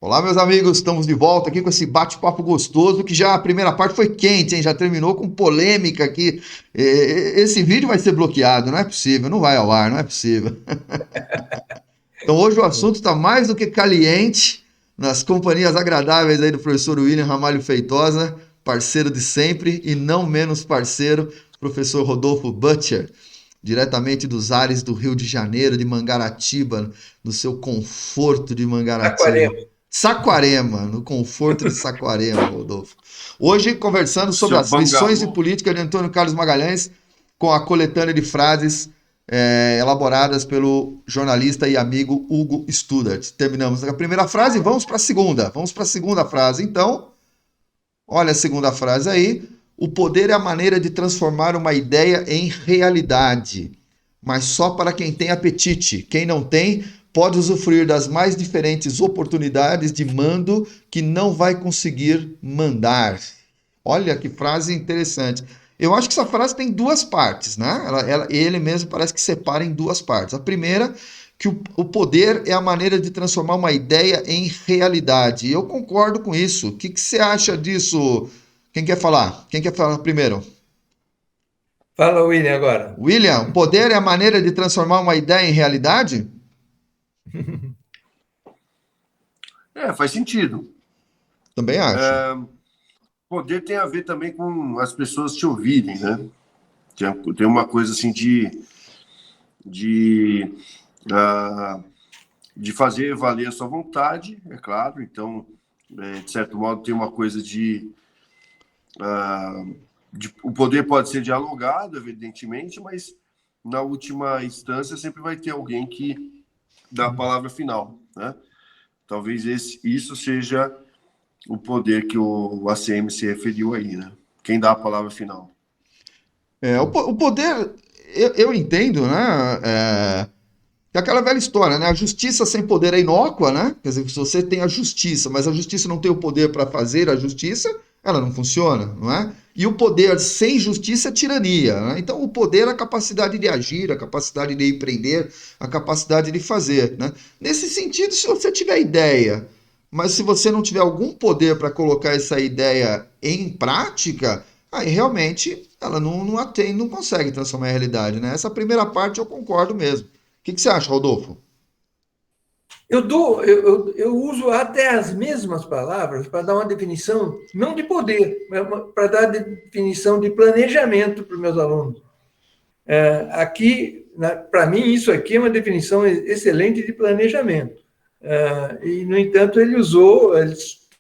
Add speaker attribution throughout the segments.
Speaker 1: Olá, meus amigos, estamos de volta aqui com esse bate-papo gostoso, que já a primeira parte foi quente, hein? Já terminou com polêmica aqui. Esse vídeo vai ser bloqueado, não é possível, não vai ao ar, não é possível. Então hoje o assunto está mais do que caliente, nas companhias agradáveis aí do professor William Ramalho Feitosa, parceiro de sempre e não menos parceiro, professor Rodolfo Butcher, diretamente dos ares do Rio de Janeiro, de Mangaratiba, no seu conforto de Mangaratiba.
Speaker 2: Aquarema.
Speaker 1: Saquarema, no conforto de Saquarema, Rodolfo. Hoje conversando sobre
Speaker 2: Seu
Speaker 1: as lições de
Speaker 2: bangalô.
Speaker 1: política de Antônio Carlos Magalhães, com a coletânea de frases elaboradas pelo jornalista e amigo Hugo Studart. Terminamos a primeira frase, vamos para a segunda. Vamos para a segunda frase. Então, olha a segunda frase aí. O poder é a maneira de transformar uma ideia em realidade, mas só para quem tem apetite. Quem não tem, pode usufruir das mais diferentes oportunidades de mando que não vai conseguir mandar. Olha que frase interessante. Eu acho que essa frase tem duas partes, né? Ele mesmo parece que separa em duas partes. A primeira, que o poder é a maneira de transformar uma ideia em realidade. E eu concordo com isso. O que você acha disso? Quem quer falar? Quem quer falar primeiro?
Speaker 2: Fala, William, agora.
Speaker 1: William, poder é a maneira de transformar uma ideia em realidade?
Speaker 2: Faz sentido.
Speaker 1: Também acho.
Speaker 2: Poder tem a ver também com as pessoas te ouvirem, né? Tem uma coisa assim de, ah, de fazer valer a sua vontade, é claro. Então, de certo modo, tem uma coisa o poder pode ser dialogado, evidentemente, mas na última instância sempre vai ter alguém que dá a palavra final, né? Talvez isso seja o poder que o ACM se referiu aí, né? Quem dá a palavra final.
Speaker 1: O poder, eu entendo, né? É aquela velha história, né? A justiça sem poder é inócua, né? Quer dizer, se você tem a justiça, mas a justiça não tem o poder para fazer a justiça, ela não funciona, não é? E o poder sem justiça é tirania, né? Então, o poder é a capacidade de agir, a capacidade de empreender, a capacidade de fazer, né? Nesse sentido, se você tiver ideia, mas se você não tiver algum poder para colocar essa ideia em prática, aí realmente ela não atende, não consegue transformar em realidade, né? Essa primeira parte eu concordo mesmo. O que você acha, Rodolfo?
Speaker 2: Eu uso até as mesmas palavras para dar uma definição, não de poder, mas para dar definição de planejamento para os meus alunos. Aqui, para mim, isso aqui é uma definição excelente de planejamento. E, no entanto, ele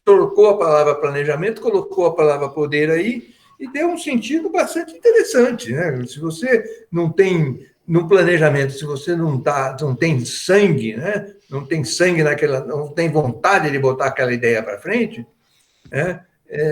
Speaker 2: trocou a palavra planejamento, colocou a palavra poder aí e deu um sentido bastante interessante, né? Se você não tem no planejamento, se você não tem sangue, né? Não tem sangue naquela, não tem vontade de botar aquela ideia para frente, né?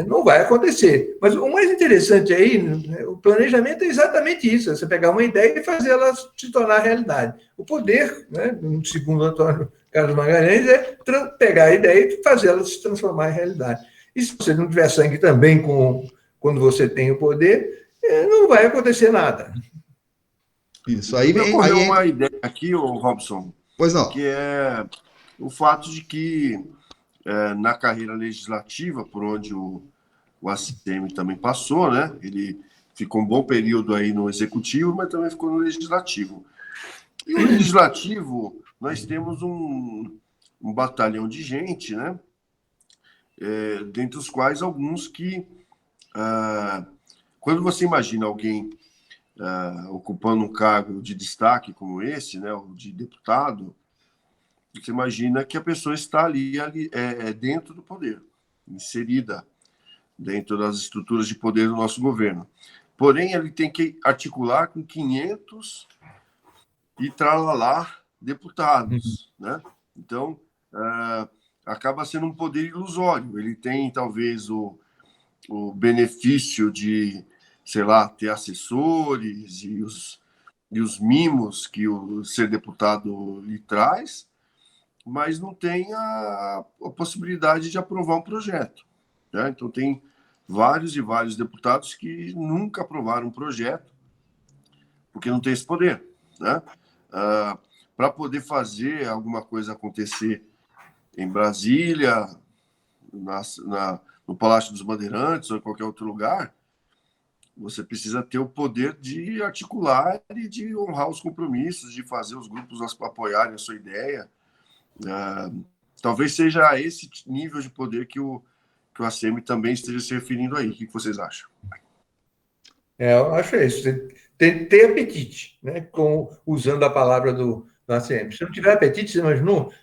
Speaker 2: Não vai acontecer. Mas o mais interessante aí, né, o planejamento é exatamente isso: é você pegar uma ideia e fazer ela se tornar realidade. O poder, né, segundo Antônio Carlos Magalhães, é pegar a ideia e fazer ela se transformar em realidade. E se você não tiver sangue também quando você tem o poder, não vai acontecer nada.
Speaker 1: Isso.
Speaker 2: Me
Speaker 1: Aí
Speaker 2: ocorreu
Speaker 1: entra.
Speaker 2: uma ideia aqui, ô Robson,
Speaker 1: Pois não.
Speaker 2: que é o fato de que na carreira legislativa, por onde o ACM também passou, né? Ele ficou um bom período aí no executivo, mas também ficou no legislativo. E o legislativo, nós temos um batalhão de gente, né? Dentre os quais alguns que, quando você imagina alguém ocupando um cargo de destaque como esse, né, o de deputado, você imagina que a pessoa está ali dentro do poder, inserida dentro das estruturas de poder do nosso governo. Porém, ele tem que articular com 500 e tralalá deputados, né? Então, acaba sendo um poder ilusório. Ele tem, talvez, o benefício de, sei lá, ter assessores e os mimos que o ser deputado lhe traz, mas não tem a possibilidade de aprovar um projeto, né? Então, tem vários e vários deputados que nunca aprovaram um projeto porque não tem esse poder, né? Para poder fazer alguma coisa acontecer
Speaker 3: em Brasília, no Palácio dos Bandeirantes ou em qualquer outro lugar, você precisa ter o poder de articular e de honrar os compromissos, de fazer os grupos apoiarem a sua ideia. Talvez seja esse nível de poder que o ACM também esteja se referindo aí. O que vocês acham?
Speaker 2: Eu acho isso. Você tem que ter apetite, né? Usando a palavra do ACM. Se não tiver apetite, você imaginou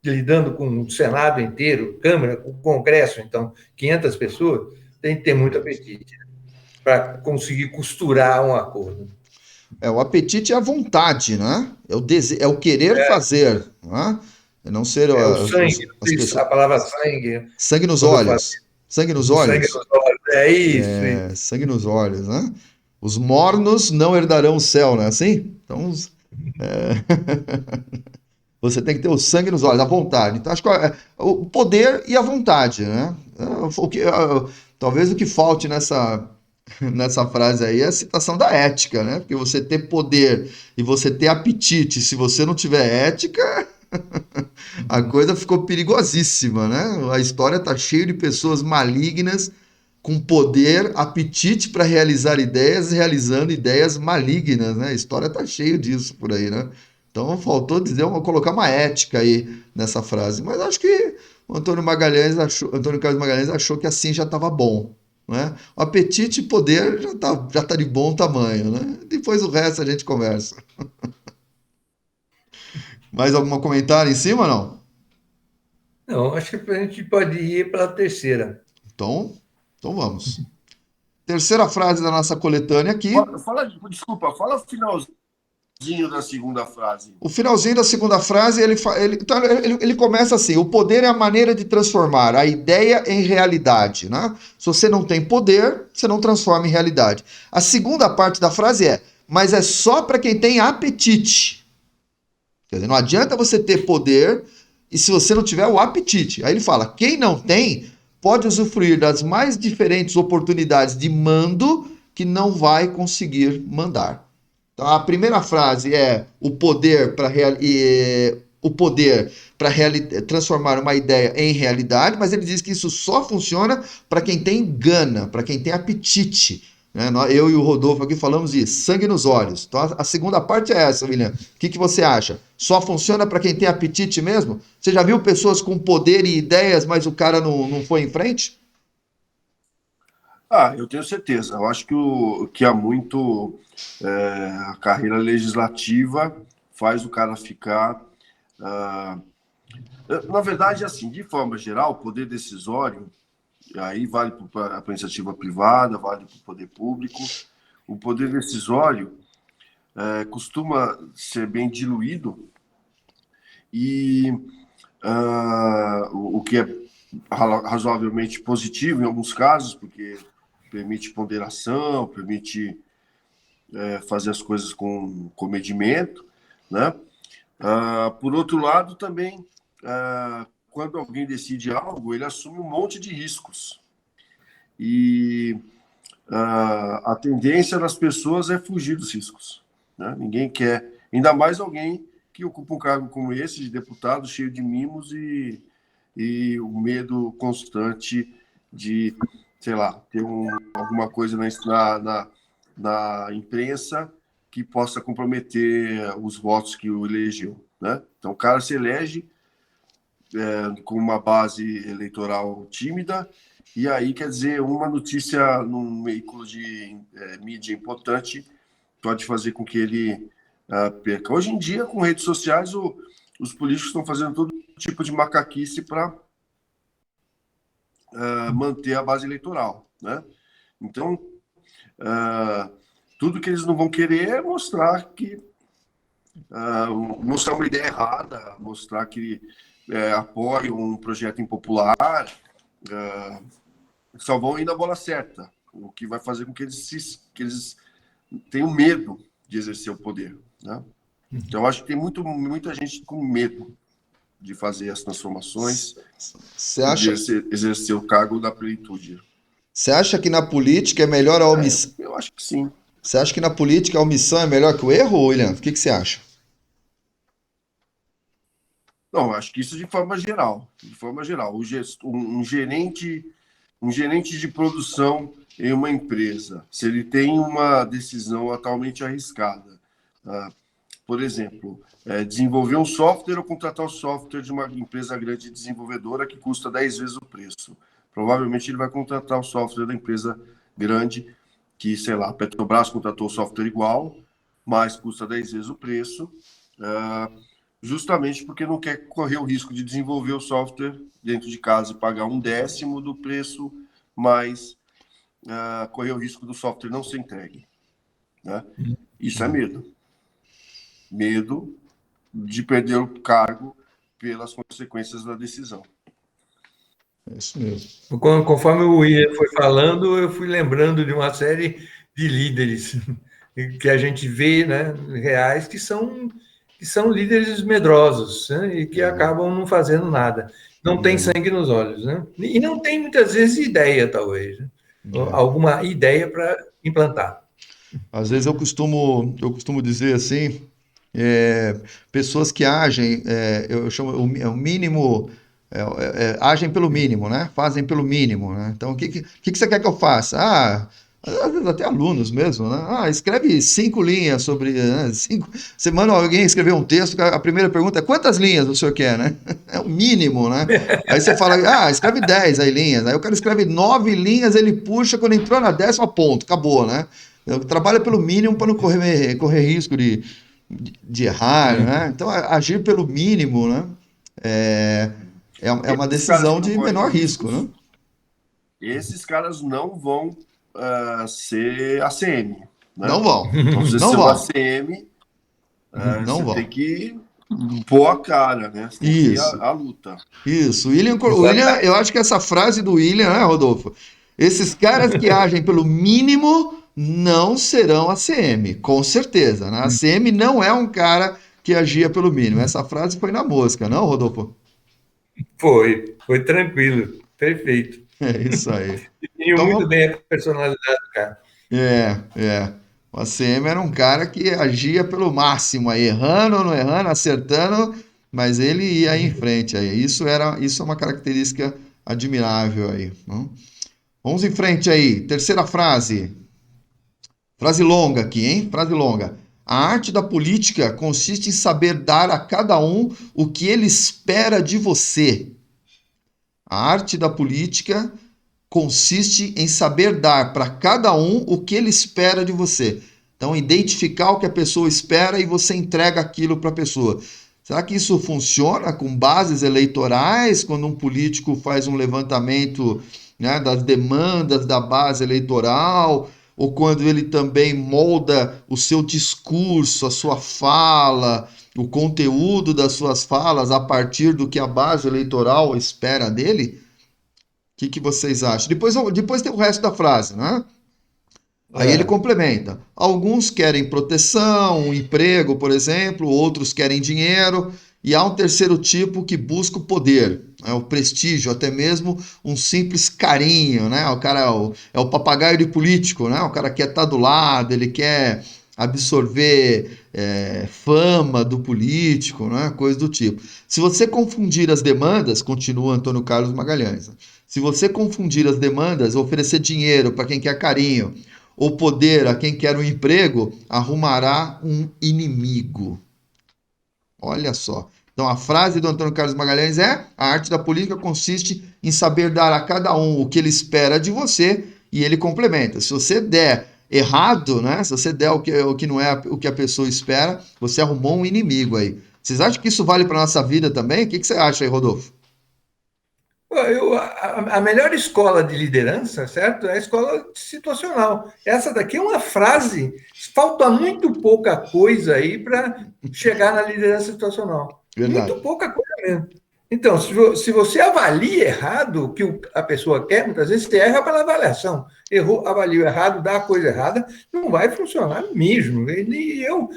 Speaker 2: lidando com o Senado inteiro, Câmara, com o Congresso, então, 500 pessoas, tem que ter muito apetite para conseguir costurar um acordo.
Speaker 1: O apetite é a vontade, né? É o querer fazer, né? É não ser
Speaker 2: o sangue,
Speaker 1: as pessoas...
Speaker 2: a palavra sangue.
Speaker 1: Sangue nos olhos. Sangue nos olhos.
Speaker 2: Sangue nos olhos, é isso.
Speaker 1: Sangue nos olhos, né? Os mornos não herdarão o céu, não é assim? Então, você tem que ter o sangue nos olhos, a vontade. Então, acho que o poder e a vontade, né? Talvez o que falte nessa frase aí é a citação da ética, né? Porque você ter poder e você ter apetite, se você não tiver ética, a coisa ficou perigosíssima, né? A história tá cheia de pessoas malignas com poder, apetite para realizar ideias, realizando ideias malignas, né? A história tá cheia disso por aí, né? Então faltou colocar uma ética aí nessa frase. Mas acho que o Antônio Carlos Magalhães achou que assim já estava bom, né? O apetite e poder já tá de bom tamanho, né? Depois o resto a gente conversa. Mais algum comentário em cima, não?
Speaker 2: Não, acho que a gente pode ir para a terceira.
Speaker 1: Então vamos. Terceira frase da nossa coletânea aqui.
Speaker 3: Desculpa, fala o finalzinho da segunda frase.
Speaker 1: O finalzinho da segunda frase, ele começa assim: o poder é a maneira de transformar a ideia em realidade, né? Se você não tem poder, você não transforma em realidade. A segunda parte da frase mas é só para quem tem apetite. Quer dizer, não adianta você ter poder e se você não tiver o apetite. Aí ele fala: quem não tem pode usufruir das mais diferentes oportunidades de mando que não vai conseguir mandar. Então, a primeira frase é o poder para transformar uma ideia em realidade, mas ele diz que isso só funciona para quem tem gana, para quem tem apetite. Né? Eu e o Rodolfo aqui falamos de sangue nos olhos. Então, a segunda parte é essa, William. O que você acha? Só funciona para quem tem apetite mesmo? Você já viu pessoas com poder e ideias, mas o cara não foi em frente?
Speaker 3: Eu tenho certeza. Eu acho que há muito a carreira legislativa faz o cara ficar... na verdade, assim, de forma geral, o poder decisório, aí vale para a iniciativa privada, vale para o poder público, o poder decisório costuma ser bem diluído e o que é razoavelmente positivo em alguns casos, porque permite ponderação, permite fazer as coisas com comedimento, né? Por outro lado, também, quando alguém decide algo, ele assume um monte de riscos. E a tendência das pessoas é fugir dos riscos, né? Ninguém quer, ainda mais alguém que ocupa um cargo como esse, de deputado, cheio de mimos e o medo constante de, sei lá, ter alguma coisa na imprensa que possa comprometer os votos que o elegeu, né? Então, o cara se elege com uma base eleitoral tímida, e aí, quer dizer, uma notícia num veículo de mídia importante pode fazer com que ele perca. Hoje em dia, com redes sociais, os políticos estão fazendo todo tipo de macaquice para manter a base eleitoral, né? Então, tudo que eles não vão querer é mostrar mostrar uma ideia errada, mostrar que apoiam um projeto impopular, só vão ir na bola certa, o que vai fazer com que eles tenham medo de exercer o poder, né? Então, eu acho que tem muita gente com medo de fazer as transformações, de exercer o cargo da plenitude.
Speaker 1: Você acha que na política é melhor a omissão?
Speaker 3: Eu acho que sim.
Speaker 1: Você acha que na política a omissão é melhor que o erro, William? O que você acha?
Speaker 3: Não, acho que isso de forma geral. De forma geral. Um gerente de produção em uma empresa, se ele tem uma decisão atualmente arriscada, por exemplo, desenvolver um software ou contratar o software de uma empresa grande desenvolvedora que custa 10 vezes o preço. Provavelmente ele vai contratar o software da empresa grande, que, sei lá, a Petrobras contratou o software igual, mas custa 10 vezes o preço, justamente porque não quer correr o risco de desenvolver o software dentro de casa e pagar 1/10 do preço, mas correr o risco do software não ser entregue. Né? Isso é medo. Medo de perder o cargo pelas consequências da decisão.
Speaker 1: É isso mesmo.
Speaker 2: Conforme o William foi falando, eu fui lembrando de uma série de líderes que a gente vê, né, reais, que são líderes medrosos, né, e que acabam não fazendo nada. Não tem sangue nos olhos, né? E não tem, muitas vezes, ideia, talvez. Né? Alguma ideia para implantar.
Speaker 1: Às vezes eu costumo dizer assim, pessoas que agem, eu chamo o mínimo, agem pelo mínimo, né? Fazem pelo mínimo, né? Então, o que você quer que eu faça? Às vezes até alunos mesmo, né? Escreve 5 linhas sobre... Né? Você manda alguém escrever um texto, a primeira pergunta é quantas linhas o senhor quer, né? É o mínimo, né? Aí você fala, escreve 10 aí linhas. Aí o cara escreve 9 linhas, ele puxa, quando entrou na 10ª, ponto, acabou, né? Eu trabalho pelo mínimo para não correr risco de errar, né? Então, agir pelo mínimo, né? É uma decisão de menor risco, né?
Speaker 3: Esses caras não vão ser ACM. Né?
Speaker 1: Não vão.
Speaker 3: Para você
Speaker 1: não
Speaker 3: ser
Speaker 1: vão.
Speaker 3: um ACM,
Speaker 1: não
Speaker 3: você
Speaker 1: vão.
Speaker 3: tem que pôr a cara, né? Você tem que ir à luta.
Speaker 1: Isso. William, eu acho que essa frase do William, né, Rodolfo? Esses caras que agem pelo mínimo não serão ACM, com certeza. Né? A ACM não é um cara que agia pelo mínimo. Essa frase foi na mosca, não, Rodolfo?
Speaker 2: Foi tranquilo, perfeito.
Speaker 1: É isso aí.
Speaker 2: Definiu muito bem a personalidade do cara.
Speaker 1: O ACM era um cara que agia pelo máximo, aí, errando ou não errando, acertando, mas ele ia em frente. Aí. Isso é uma característica admirável aí. Não? Vamos em frente aí. Terceira frase. Frase longa aqui, hein? Frase longa. A arte da política consiste em saber dar a cada um o que ele espera de você. A arte da política consiste em saber dar para cada um o que ele espera de você. Então, identificar o que a pessoa espera e você entrega aquilo para a pessoa. Será que isso funciona com bases eleitorais, quando um político faz um levantamento, né, das demandas da base eleitoral, ou quando ele também molda o seu discurso, a sua fala, o conteúdo das suas falas a partir do que a base eleitoral espera dele? O que vocês acham? Depois tem o resto da frase, né? Aí ele complementa. Alguns querem proteção, um emprego, por exemplo, outros querem dinheiro, e há um terceiro tipo que busca o poder, o prestígio, até mesmo um simples carinho, né? O cara é o papagaio de político, né? O cara quer estar do lado, ele quer absorver fama do político, né? Coisa do tipo. Se você confundir as demandas, continua Antônio Carlos Magalhães, né? Se você confundir as demandas, oferecer dinheiro para quem quer carinho, ou poder a quem quer um emprego, arrumará um inimigo. Olha só. Então a frase do Antônio Carlos Magalhães é: a arte da política consiste em saber dar a cada um o que ele espera de você, e ele complementa. Se você der errado, né? Se você der o que não é o que a pessoa espera, você arrumou um inimigo aí. Vocês acham que isso vale para nossa vida também? O que você acha aí, Rodolfo?
Speaker 2: A melhor escola de liderança, certo? É a escola situacional. Essa daqui é uma frase, falta muito pouca coisa aí para chegar na liderança situacional.
Speaker 1: Verdade.
Speaker 2: Muito pouca coisa mesmo. Então, se você avalia errado o que a pessoa quer, muitas vezes você erra pela avaliação. Avaliou errado, dá a coisa errada, não vai funcionar mesmo. E eu,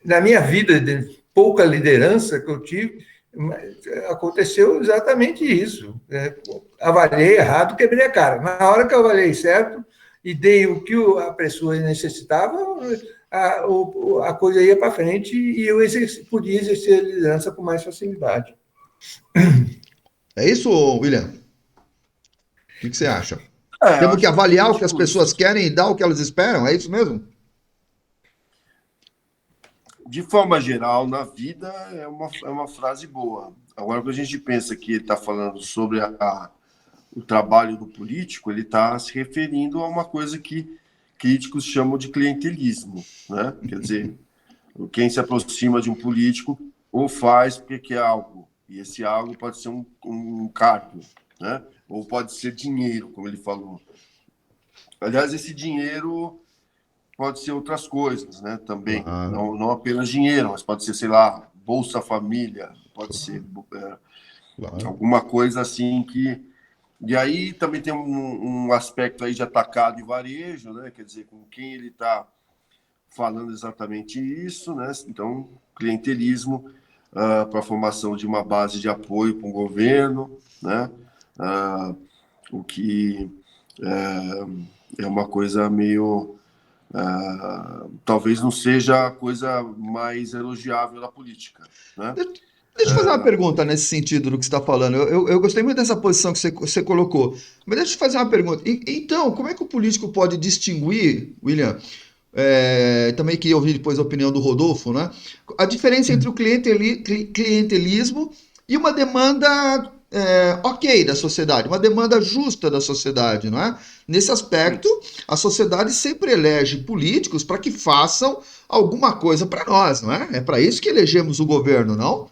Speaker 2: na minha vida de pouca liderança que eu tive, aconteceu exatamente isso. Avaliei errado, quebrei a cara. Na hora que eu avaliei certo e dei o que a pessoa necessitava, a coisa ia para frente e eu podia exercer a liderança com mais facilidade.
Speaker 1: É isso, William? O que você acha?
Speaker 3: Eu
Speaker 1: Temos que
Speaker 3: acho que
Speaker 1: avaliar o que as
Speaker 3: políticos,
Speaker 1: pessoas querem e dar o que elas esperam? É isso mesmo?
Speaker 3: de forma geral, na vida, é uma frase boa. Agora, quando a gente pensa que ele está falando sobre o trabalho do político, ele está se referindo a uma coisa que críticos chamam de clientelismo, né? Quer dizer, quem se aproxima de um político ou faz porque quer algo, e esse algo pode ser um cargo, né? Ou pode ser dinheiro, como ele falou. Aliás, esse dinheiro pode ser outras coisas, né? Também,
Speaker 1: Claro,
Speaker 3: não apenas dinheiro, mas pode ser, sei lá, Bolsa Família, pode ser
Speaker 1: claro.
Speaker 3: alguma coisa assim que... E aí também tem um aspecto aí de atacado e varejo, né? Quer dizer, com quem ele está falando exatamente isso, né? Então, clientelismo para a formação de uma base de apoio para um governo, né? O que é uma coisa meio... talvez não seja a coisa mais elogiável da política, né?
Speaker 1: Deixa eu fazer uma pergunta nesse sentido do que você está falando. Eu gostei muito dessa posição que você colocou. Mas deixa eu fazer uma pergunta. Então, como é que o político pode distinguir, William, também que eu ouvi depois a opinião do Rodolfo, né? A diferença entre o clientelismo e uma demanda ok da sociedade, uma demanda justa da sociedade, não é? Nesse aspecto, a sociedade sempre elege políticos para que façam alguma coisa para nós, não é? É para isso que elegemos o governo, não?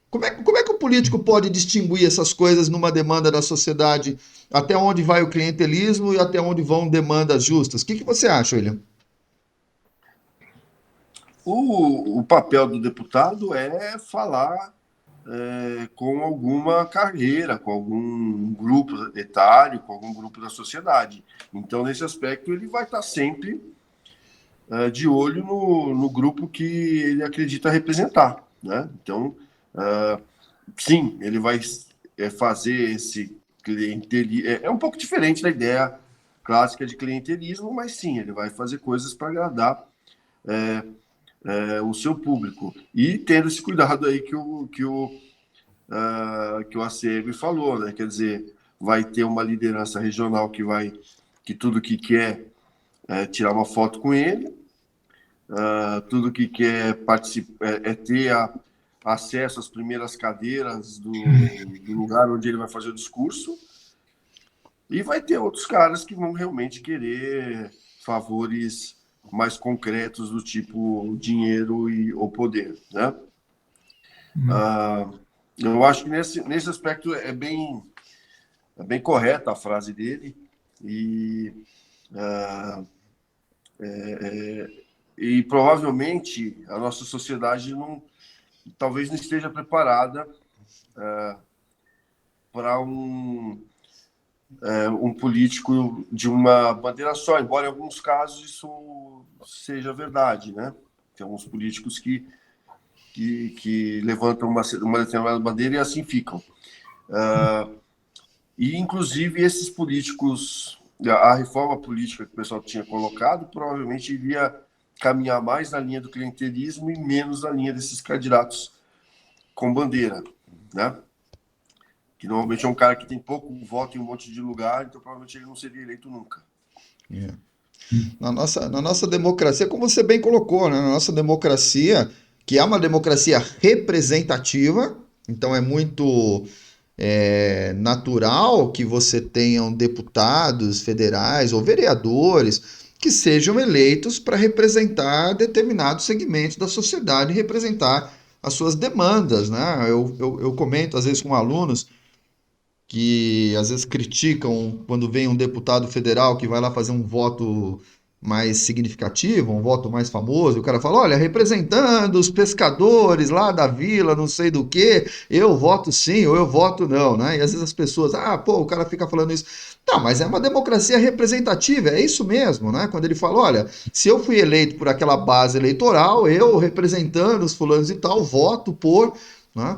Speaker 1: Como é que o político pode distinguir essas coisas numa demanda da sociedade? Até onde vai o clientelismo e até onde vão demandas justas? O que você acha, William?
Speaker 3: O papel do deputado é falar com alguma carreira, com algum grupo etário, com algum grupo da sociedade. Então, nesse aspecto, ele vai estar sempre de olho no grupo que ele acredita representar, né? Então, sim, ele vai fazer esse clientelismo. É um pouco diferente da ideia clássica de clientelismo, mas sim, ele vai fazer coisas para agradar o seu público. E tendo esse cuidado aí que o ACM falou, né? Quer dizer, vai ter uma liderança regional que tudo que quer tirar uma foto com ele, tudo que quer participar ter acesso às primeiras cadeiras do lugar onde ele vai fazer o discurso, e vai ter outros caras que vão realmente querer favores mais concretos do tipo dinheiro ou poder, né? Eu acho que nesse aspecto é bem correta a frase dele e provavelmente a nossa sociedade talvez não esteja preparada para um político de uma bandeira só, embora em alguns casos isso seja verdade, né? Tem alguns políticos que levantam uma determinada bandeira e assim ficam. E, inclusive, esses políticos, a reforma política que o pessoal tinha colocado, provavelmente iria caminhar mais na linha do clientelismo e menos na linha desses candidatos com bandeira, né? Que normalmente é um cara que tem pouco voto em um monte de lugar, então provavelmente ele não seria eleito nunca.
Speaker 1: Yeah. Na nossa democracia, como você bem colocou, né? Na nossa democracia, que é uma democracia representativa, então é muito natural que você tenham deputados federais ou vereadores que sejam eleitos para representar determinados segmentos da sociedade, representar as suas demandas, né? Eu comento às vezes com alunos que às vezes criticam quando vem um deputado federal que vai lá fazer um voto mais significativo, um voto mais famoso, e o cara fala, olha, representando os pescadores lá da vila, não sei do que, eu voto sim ou eu voto não, né? E às vezes as pessoas, o cara fica falando isso. Tá, mas é uma democracia representativa, é isso mesmo, né? Quando ele fala, olha, se eu fui eleito por aquela base eleitoral, eu representando os fulanos e tal, voto por, né?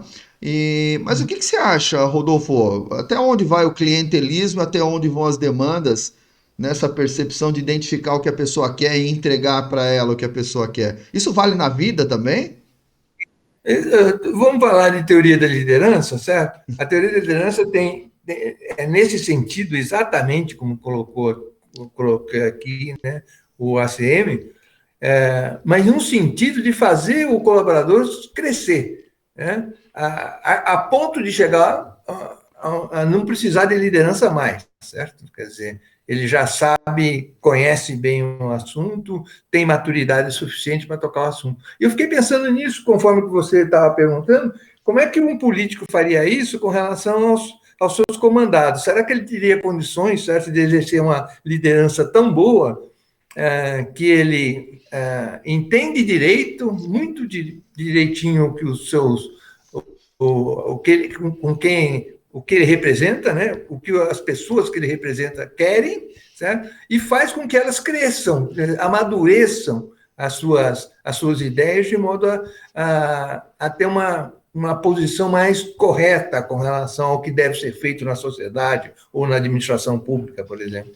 Speaker 1: Mas o que você acha, Rodolfo? Até onde vai o clientelismo, até onde vão as demandas nessa percepção de identificar o que a pessoa quer e entregar para ela o que a pessoa quer. Isso vale na vida também?
Speaker 2: Vamos falar de teoria da liderança, certo? A teoria da liderança é nesse sentido, exatamente como coloquei aqui, né, o ACM, mas num sentido de fazer o colaborador crescer, né, a ponto de chegar a não precisar de liderança mais, certo? Quer dizer, ele já sabe, conhece bem o assunto, tem maturidade suficiente para tocar o assunto. E eu fiquei pensando nisso, conforme que você estava perguntando, como é que um político faria isso com relação aos seus comandados? Será que ele teria condições, certo, de exercer uma liderança tão boa que ele entende direito, muito direitinho que os seus, o que ele representa, né? O que as pessoas que ele representa querem, certo? E faz com que elas cresçam, amadureçam as suas ideias de modo a ter uma posição mais correta com relação ao que deve ser feito na sociedade ou na administração pública, por exemplo.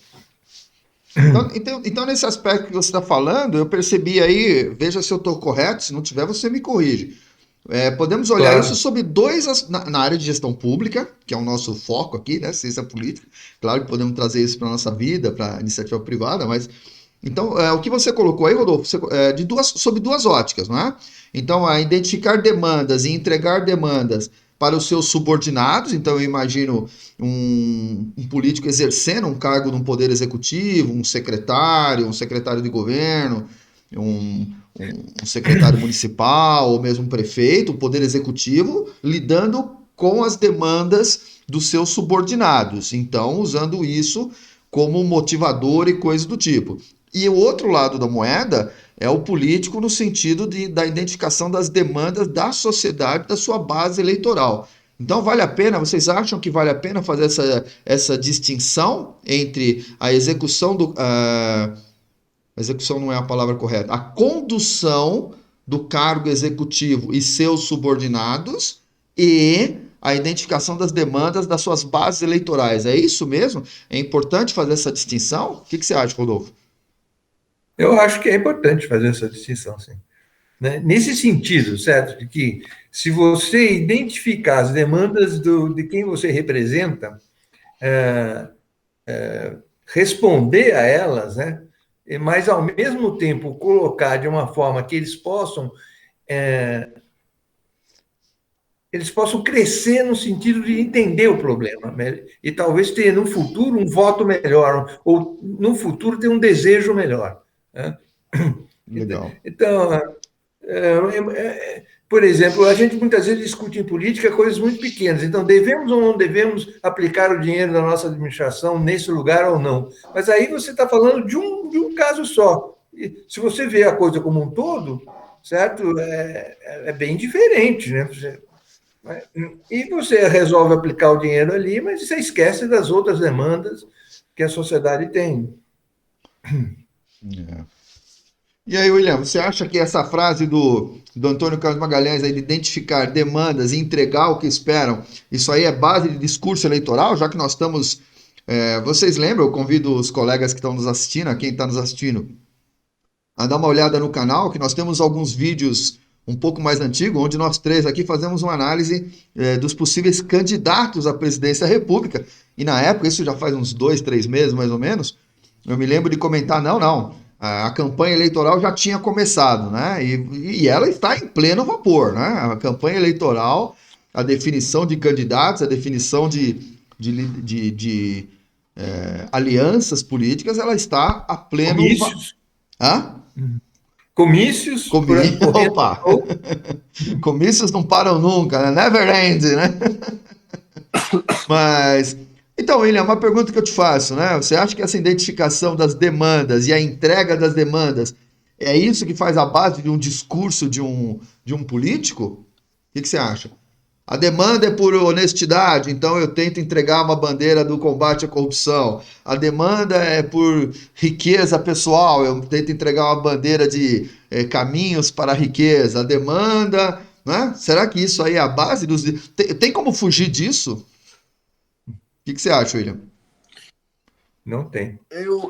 Speaker 1: Então, nesse aspecto que você está falando, eu percebi aí, veja se eu estou correto, se não tiver, você me corrige. Podemos olhar isso sobre na área de gestão pública, que é o nosso foco aqui, né, ciência política. Claro que podemos trazer isso para a nossa vida, para a iniciativa privada, mas... Então, o que você colocou aí, Rodolfo, sobre duas óticas, não é? Então, identificar demandas e entregar demandas para os seus subordinados. Então, eu imagino um político exercendo um cargo no poder executivo, um secretário de governo, um secretário municipal, ou mesmo um prefeito, o poder executivo, lidando com as demandas dos seus subordinados. Então, usando isso como motivador e coisa do tipo. E o outro lado da moeda é o político no sentido da identificação das demandas da sociedade, da sua base eleitoral. Então, vale a pena, vocês acham que vale a pena fazer essa distinção entre a execução execução não é a palavra correta, a condução do cargo executivo e seus subordinados e a identificação das demandas das suas bases eleitorais. É isso mesmo? É importante fazer essa distinção? O que você acha, Rodolfo?
Speaker 2: Eu acho que é importante fazer essa distinção, sim. Né? Nesse sentido, certo? De que se você identificar as demandas de quem você representa, responder a elas, né? Mas, ao mesmo tempo, colocar de uma forma que eles possam crescer no sentido de entender o problema, né? E talvez ter, no futuro, um voto melhor, ou, no futuro, ter um desejo melhor. Né?
Speaker 1: Legal.
Speaker 2: Então, por exemplo, a gente muitas vezes discute em política coisas muito pequenas. Então, devemos ou não devemos aplicar o dinheiro da nossa administração nesse lugar ou não? Mas aí você está falando de um caso só. E, se você vê a coisa como um todo, certo? É bem diferente, né? E você resolve aplicar o dinheiro ali, mas você esquece das outras demandas que a sociedade tem.
Speaker 1: E aí, William, você acha que essa frase do Antônio Carlos Magalhães aí de identificar demandas e entregar o que esperam, isso aí é base de discurso eleitoral, já que nós estamos... vocês lembram, eu convido os colegas que estão nos assistindo, quem está nos assistindo, a dar uma olhada no canal, que nós temos alguns vídeos um pouco mais antigos, onde nós três aqui fazemos uma análise dos possíveis candidatos à presidência da República. E na época, isso já faz uns 2, 3 meses mais ou menos, eu me lembro de comentar, não, a campanha eleitoral já tinha começado, né? E ela está em pleno vapor, né? A campanha eleitoral, a definição de candidatos, a definição de alianças políticas, ela está a pleno...
Speaker 2: Comícios.
Speaker 1: Hã?
Speaker 2: Comícios.
Speaker 1: Opa! Comícios não param nunca, né? Never end, né? Mas... Então, William, uma pergunta que eu te faço, né? Você acha que essa identificação das demandas e a entrega das demandas é isso que faz a base de um discurso de um político? O que você acha? A demanda é por honestidade, então eu tento entregar uma bandeira do combate à corrupção. A demanda é por riqueza pessoal, eu tento entregar uma bandeira de caminhos para a riqueza. A demanda, né? Será que isso aí é a base dos... Tem como fugir disso? O que você acha, William?
Speaker 2: Não tem.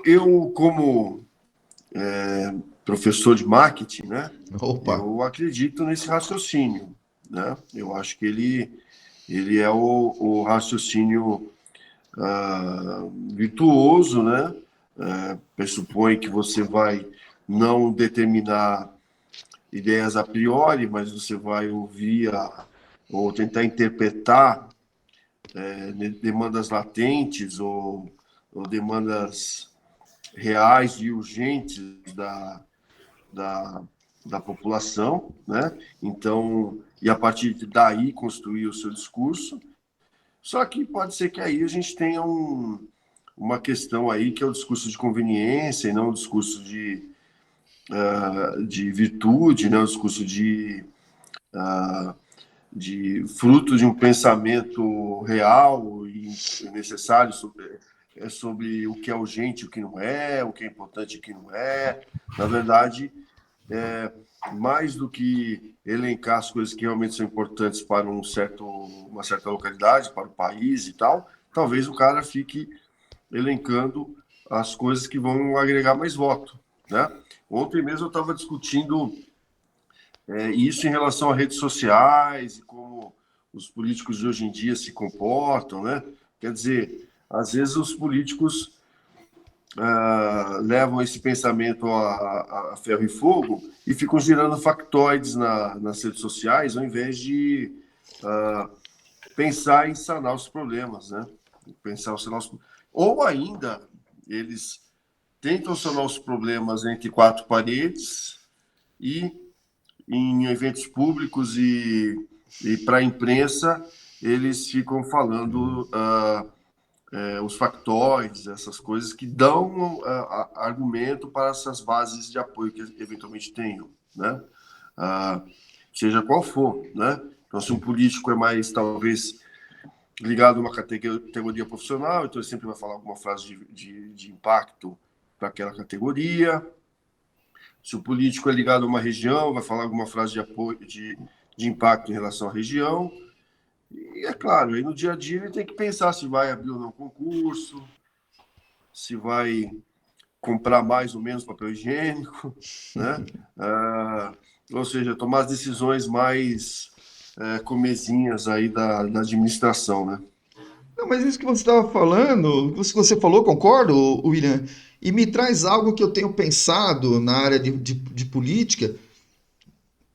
Speaker 3: Eu como professor de marketing, né?
Speaker 1: Opa.
Speaker 3: Eu acredito nesse raciocínio, né? Eu acho que ele é o raciocínio virtuoso, né? Pressupõe que você vai não determinar ideias a priori, mas você vai ouvir ou tentar interpretar demandas latentes ou demandas reais e urgentes da população, né? Então, e a partir daí construir o seu discurso. Só que pode ser que aí a gente tenha uma questão aí que é o discurso de conveniência e não o discurso de virtude, né? O discurso de fruto de um pensamento real e necessário sobre o que é urgente e o que não é, o que é importante e o que não é. Na verdade, mais do que elencar as coisas que realmente são importantes para uma certa localidade, para o país e tal, talvez o cara fique elencando as coisas que vão agregar mais voto, né? Ontem mesmo eu estava discutindo isso em relação a redes sociais e como os políticos de hoje em dia se comportam, né? Quer dizer, às vezes os políticos levam esse pensamento a ferro e fogo e ficam girando factoides nas redes sociais, ao invés de pensar em sanar os problemas, né? Ou ainda, eles tentam sanar os problemas entre quatro paredes e em eventos públicos e para a imprensa, eles ficam falando os factoides, essas coisas que dão argumento para essas bases de apoio que eventualmente tenham, né? Seja qual for, né? Então, se um político é mais, talvez, ligado a uma categoria profissional, então ele sempre vai falar alguma frase de impacto para aquela categoria. Se o político é ligado a uma região, vai falar alguma frase de apoio, de impacto em relação à região. E, é claro, aí no dia a dia ele tem que pensar se vai abrir ou não concurso, se vai comprar mais ou menos papel higiênico, né? Ou seja, tomar as decisões mais comezinhas aí da administração, né?
Speaker 1: Não, mas isso que você estava falando, isso que você falou, concordo, William, e me traz algo que eu tenho pensado na área de política,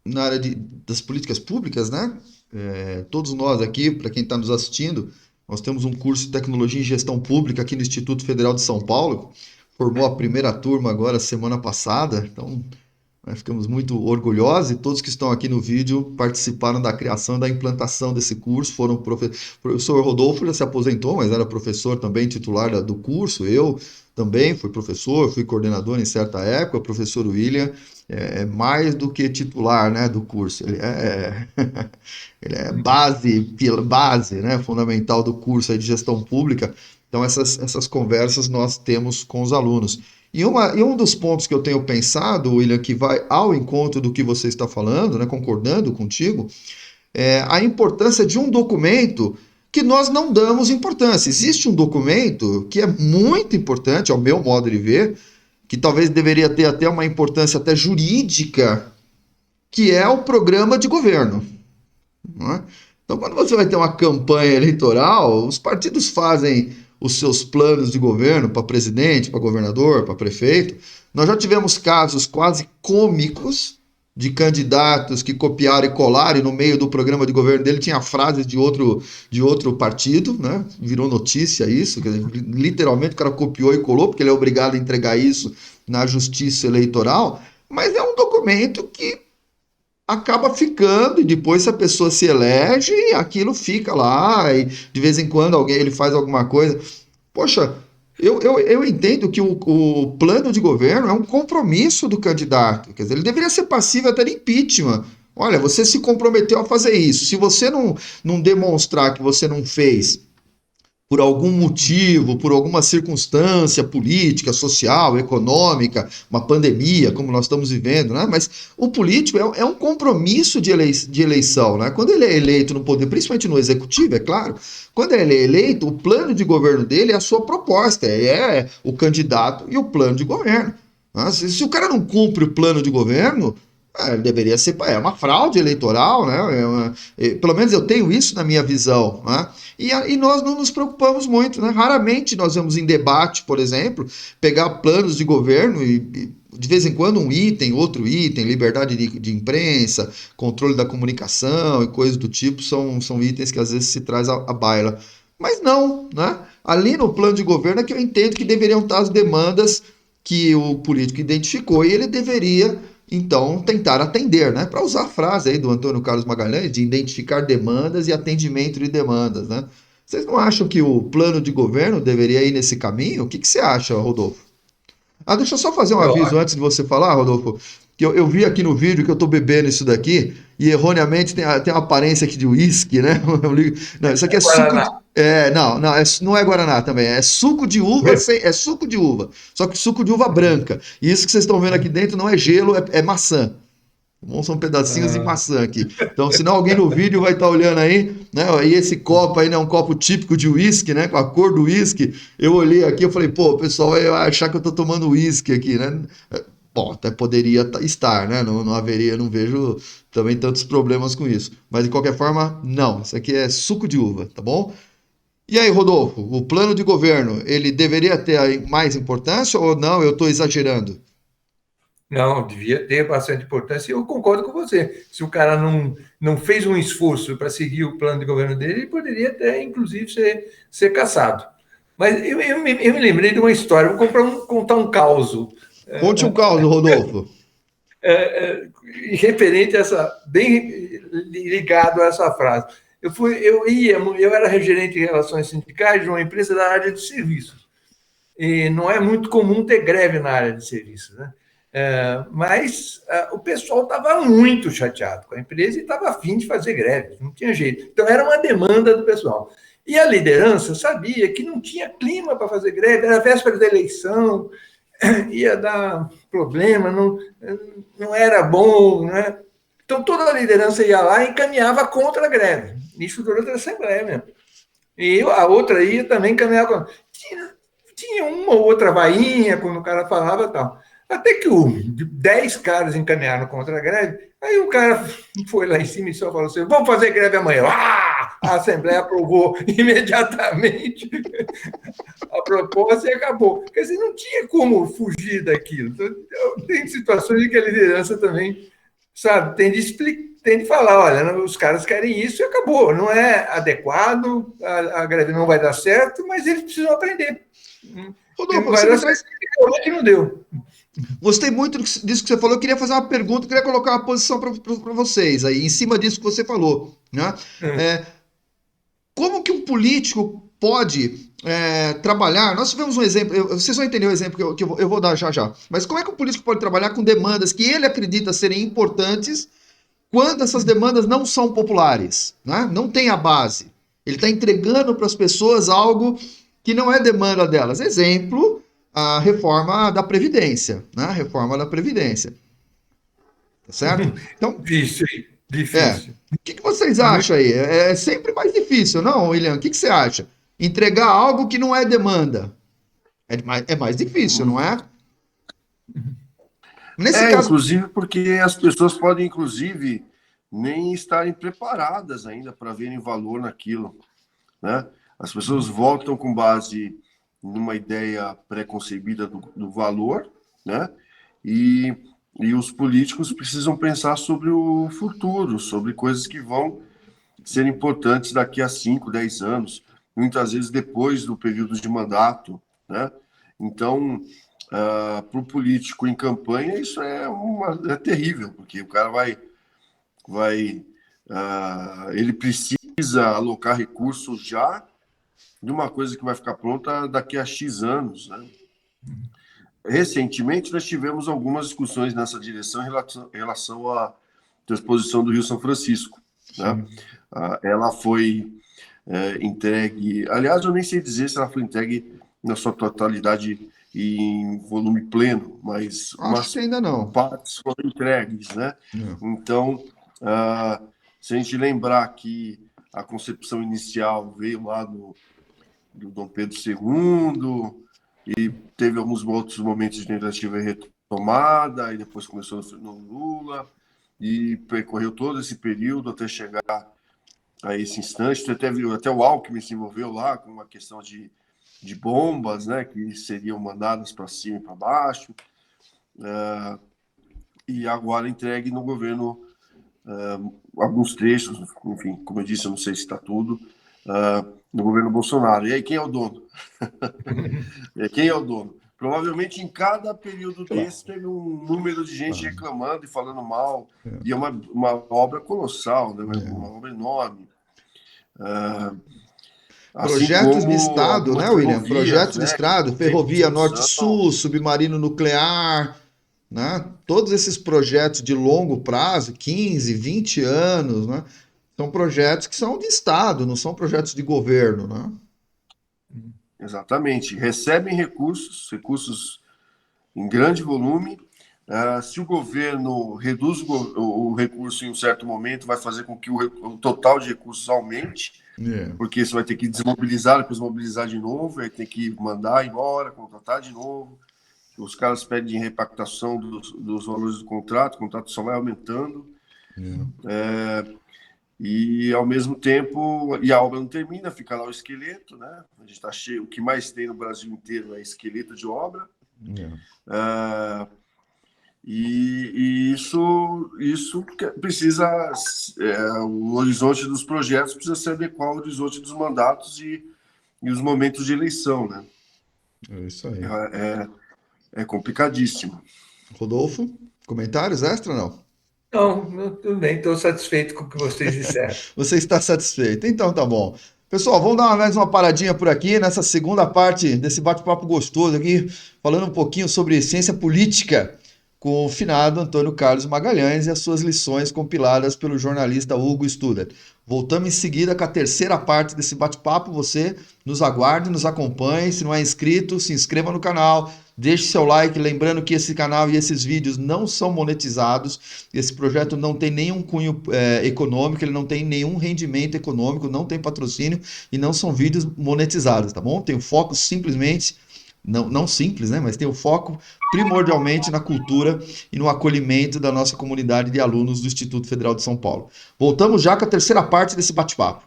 Speaker 1: na área das políticas públicas, né? Todos nós aqui, para quem está nos assistindo, nós temos um curso de Tecnologia e Gestão Pública aqui no Instituto Federal de São Paulo, formou a primeira turma agora, semana passada, então nós ficamos muito orgulhosos e todos que estão aqui no vídeo participaram da criação e da implantação desse curso. Foram o professor Rodolfo já se aposentou, mas era professor também titular do curso. Eu também fui professor, fui coordenador em certa época. O professor William mais do que titular, né, do curso. Ele ele é base, né, fundamental do curso aí de gestão pública. Então essas conversas nós temos com os alunos. E um dos pontos que eu tenho pensado, William, que vai ao encontro do que você está falando, né, concordando contigo, é a importância de um documento que nós não damos importância. Existe um documento que é muito importante, ao meu modo de ver, que talvez deveria ter até uma importância até jurídica, que é o programa de governo. Não é? Então, quando você vai ter uma campanha eleitoral, os partidos fazem os seus planos de governo para presidente, para governador, para prefeito. Nós já tivemos casos quase cômicos de candidatos que copiaram e colaram e no meio do programa de governo dele tinha frases de outro partido, né? Virou notícia isso, literalmente o cara copiou e colou, porque ele é obrigado a entregar isso na justiça eleitoral, mas é um documento que acaba ficando, e depois se a pessoa se elege, aquilo fica lá, e de vez em quando ele faz alguma coisa. Poxa, eu entendo que o plano de governo é um compromisso do candidato, quer dizer, ele deveria ser passível até de impeachment. Olha, você se comprometeu a fazer isso, se você não demonstrar que você não fez por algum motivo, por alguma circunstância política, social, econômica, uma pandemia, como nós estamos vivendo, né? Mas o político é um compromisso de eleição, né? Quando ele é eleito no poder, principalmente no executivo, é claro, quando ele é eleito, o plano de governo dele é a sua proposta, é o candidato e o plano de governo. Né? Se o cara não cumpre o plano de governo, deveria ser, uma fraude eleitoral, né? Pelo menos eu tenho isso na minha visão, né? E nós não nos preocupamos muito, né? Raramente nós vamos em debate, por exemplo, pegar planos de governo e de vez em quando um item, outro item, liberdade de imprensa, controle da comunicação e coisas do tipo, são itens que às vezes se traz à baila. Mas não, né? Ali no plano de governo é que eu entendo que deveriam estar as demandas que o político identificou e ele deveria então tentar atender, né? Para usar a frase aí do Antônio Carlos Magalhães, de identificar demandas e atendimento de demandas, né? Vocês não acham que o plano de governo deveria ir nesse caminho? O que você acha, Rodolfo? Deixa eu só fazer um
Speaker 2: Eu
Speaker 1: aviso
Speaker 2: acho.
Speaker 1: antes de você falar, Rodolfo, que eu vi aqui no vídeo que eu tô bebendo isso daqui e erroneamente tem uma aparência aqui de uísque, né? Não, isso aqui é suco de...
Speaker 2: Guaraná.
Speaker 1: Não, não é Guaraná também, é suco de uva, é suco de uva, só que suco de uva branca. E isso que vocês estão vendo aqui dentro não é gelo, é maçã. Bom, são pedacinhos de
Speaker 2: Ah,
Speaker 1: maçã aqui. Então, senão alguém no vídeo vai estar olhando aí, né? E esse copo aí, né? Um copo típico de uísque, né? Com a cor do uísque. Eu olhei aqui, eu falei, pô, o pessoal vai achar que eu tô tomando uísque aqui, né? Bom, até poderia estar, né? Não haveria, não vejo também tantos problemas com isso. Mas de qualquer forma, não. Isso aqui é suco de uva, tá bom? E aí, Rodolfo, o plano de governo, ele deveria ter aí mais importância ou não? Eu estou exagerando?
Speaker 2: não, devia ter bastante importância. E eu concordo com você. Se o cara não fez um esforço para seguir o plano de governo dele, ele poderia até, inclusive, ser cassado. Mas eu me lembrei de uma história. Vou contar um caos
Speaker 1: Conte um caos, Rodolfo.
Speaker 2: referente a essa, bem ligado a essa frase. Eu era gerente de relações sindicais de uma empresa da área de serviços. E não é muito comum ter greve na área de serviços, né? Mas o pessoal estava muito chateado com a empresa e estava afim de fazer greve, não tinha jeito. Então, era uma demanda do pessoal. E a liderança sabia que não tinha clima para fazer greve, era véspera da eleição, ia dar problema, não era bom, né? Então, toda a liderança ia lá e encaminhava contra a greve. Isso durante a Assembleia mesmo. E a outra ia também encaminhava. Tinha uma ou outra vainha quando o cara falava e tal. Até que 10 caras encaminharam contra a greve, aí o cara foi lá em cima e só falou assim: vamos fazer greve amanhã. A Assembleia aprovou imediatamente a proposta e acabou. Quer dizer, não tinha como fugir daquilo. Então, tem situações em que a liderança também, sabe, tem de falar: olha, os caras querem isso e acabou. Não é adequado, a greve não vai dar certo, mas eles precisam aprender.
Speaker 1: Rodolfo,
Speaker 2: Vai
Speaker 1: você
Speaker 2: dar
Speaker 1: me
Speaker 2: certo,
Speaker 1: traz.
Speaker 2: que não deu.
Speaker 1: Gostei muito disso que você falou. Eu queria fazer uma pergunta, eu queria colocar uma posição para vocês aí, em cima disso que você falou, né? É, como que um político pode trabalhar? Nós tivemos um exemplo, vocês vão entender o exemplo que eu vou dar já já. Mas como é que um político pode trabalhar com demandas que ele acredita serem importantes quando essas demandas não são populares, né? Não tem a base. Ele está entregando para as pessoas algo que não é demanda delas. Exemplo, a reforma da Previdência, né? A reforma da Previdência, tá certo? Então,
Speaker 2: Difícil, difícil.
Speaker 1: o que vocês
Speaker 2: Muito.
Speaker 1: acham aí? É sempre mais difícil, não, William? O que você acha? Entregar algo que não é demanda. É mais difícil, não é? Nesse caso,
Speaker 3: Inclusive porque as pessoas podem, inclusive, nem estarem preparadas ainda para verem valor naquilo, né? As pessoas votam com base numa ideia pré-concebida do valor, né? E, e os políticos precisam pensar sobre o futuro, sobre coisas que vão ser importantes daqui a 5, 10 anos, muitas vezes depois do período de mandato, né? Então, para o político em campanha, isso é terrível, porque o cara ele precisa alocar recursos já de uma coisa que vai ficar pronta daqui a X anos, né? Recentemente, nós tivemos algumas discussões nessa direção em relação à transposição do Rio São Francisco, né? Ela foi entregue. Aliás, eu nem sei dizer se ela foi entregue na sua totalidade em volume pleno, mas
Speaker 1: Acho que ainda não.
Speaker 3: partes foram entregues, né? Então, se a gente lembrar que a concepção inicial veio lá do Dom Pedro II e teve alguns outros momentos de tentativa e retomada, e depois começou no Lula, e percorreu todo esse período até chegar a esse instante. Até o Alckmin se envolveu lá com uma questão de bombas, né, que seriam mandadas para cima e para baixo, e agora entregue no governo alguns trechos, enfim, como eu disse, eu não sei se está tudo, no governo Bolsonaro. E aí, quem é o dono? Quem é o dono? Provavelmente em cada período desse teve um número de gente reclamando e falando mal, e é uma obra colossal, né? Uma obra enorme.
Speaker 1: Projetos de Estado, né, William? Projetos de Estado, ferrovia Norte-Sul, submarino nuclear, né? Todos esses projetos de longo prazo, 15, 20 anos, né? São projetos que são de Estado, não são projetos de governo, né?
Speaker 3: Exatamente. Recebem recursos em grande volume. Se o governo reduz o recurso em um certo momento, vai fazer com que o total de recursos aumente, porque você vai ter que desmobilizar, depois mobilizar de novo, aí tem que mandar embora, contratar de novo. Os caras pedem repactação dos valores do contrato, o contrato só vai aumentando. E, ao mesmo tempo, a obra não termina, fica lá o esqueleto, né? A gente está cheio, o que mais tem no Brasil inteiro é esqueleto de obra. E isso precisa, o horizonte dos projetos precisa se adequar ao horizonte dos mandatos e os momentos de eleição, né?
Speaker 1: É isso aí.
Speaker 3: É complicadíssimo.
Speaker 1: Rodolfo, comentários extra não?
Speaker 2: Não, tudo bem, estou satisfeito com o que vocês disseram.
Speaker 1: Você está satisfeito? Então tá bom. Pessoal, vamos dar mais uma paradinha por aqui nessa segunda parte desse bate-papo gostoso aqui, falando um pouquinho sobre ciência política com o finado Antônio Carlos Magalhães e as suas lições compiladas pelo jornalista Hugo Studart. Voltamos em seguida com a terceira parte desse bate-papo. Você nos aguarde, nos acompanhe. Se não é inscrito, se inscreva no canal, deixe seu like. Lembrando que esse canal e esses vídeos não são monetizados. Esse projeto não tem nenhum cunho econômico, ele não tem nenhum rendimento econômico, não tem patrocínio e não são vídeos monetizados, tá bom? Tem o foco simplesmente... Não simples, né? Mas tem o foco primordialmente na cultura e no acolhimento da nossa comunidade de alunos do Instituto Federal de São Paulo. Voltamos já com a terceira parte desse bate-papo.